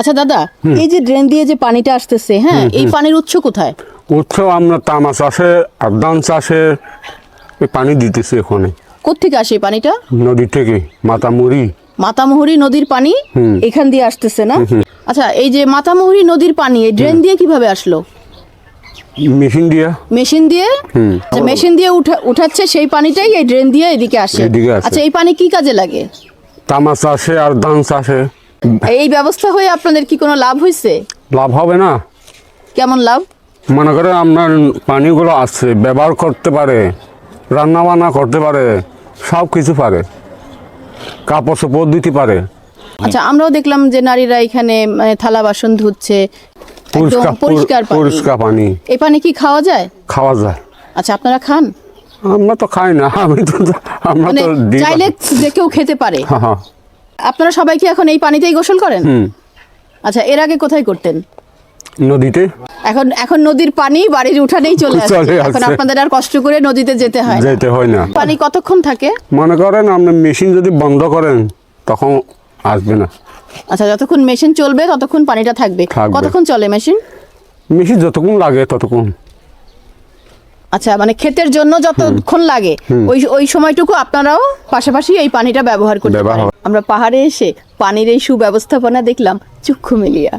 আচ্ছা দাদা, এই যে ড্রেন দিয়ে যে পানিটা আসতেছে, হ্যাঁ, এই পানির উৎস কোথায়? উৎস আমরা তামা চাষে আর ধান চাষে এই পানি দিতেছি ওখানে। কোত্থেকে আসে এই পানিটা? নদী থেকে মাতামুড়ি। মাতামুহুরী নদীর পানি এখান দিয়ে আসতেছে না? আচ্ছা, এই যে মাতামুহুরী নদীর পানি এই ড্রেন দিয়ে কিভাবে আসলো? মেশিন দিয়া। মেশিন দিয়ে? আচ্ছা, মেশিন দিয়ে উঠাচ্ছে সেই পানিটাই এই ড্রেন দিয়ে এদিকে আসে। এদিকে আসে। আচ্ছা, এই পানি কি কাজে লাগে? তামা চাষে আর ধান চাষে। এই ব্যবস্থা হয়ে আপনাদের কি কোনো লাভ হয়েছে? লাভ হবে না? কেমন লাভ? মনে করে আপনার পানিগুলো আছে, ব্যবহার করতে পারে, রান্না বান্না করতে পারে, সব কিছু পারে, কাপড় চোপড় দিতে পারে। আচ্ছা, আমরাও দেখলাম যে নারীরা এখানে মানে থালা বাসন ধুচ্ছে, একদম পরিষ্কার পানি। পরিষ্কার পানি। এই পানি কি খাওয়া যায়? খাওয়া যায়। আচ্ছা, আপনারা খান? আমরা তো খাই না, আমরা মানে তো দিই। চাইলে যে কেউ খেতে পারে? হ্যাঁ, হ্যাঁ। আপনারা সবাই কি এখন এই পানিতেই গোসল করেন? আচ্ছা, এর আগে কোথায় করতেন? নদীতে। এখন নদীর পানি বাড়ির উঠানেই চলে আসছে। চলে এখন আসছে। আপনাদের আর কষ্ট করে নদীতে যেতে হয় না। যেতে হয় না। পানি কতক্ষণ থাকে? মনে করেন আপনি মেশিন যদি বন্ধ করেন তখন আসবে না। আচ্ছা, যতক্ষণ মেশিন চলবে ততক্ষণ পানিটা থাকবে। থাকবে। কতক্ষণ চলে মেশিন? মেশিন যতক্ষণ লাগে ততক্ষণ। আচ্ছা, মানে ক্ষেতের জন্য যতক্ষণ লাগে ওই সময়টুকু আপনারাও পাশাপাশি এই পানিটা ব্যবহার করতে পারেন। আমরা পাহাড়ে এসে পানির এই সুব্যবস্থাপনা দেখলাম চক্ষু মেলিয়া।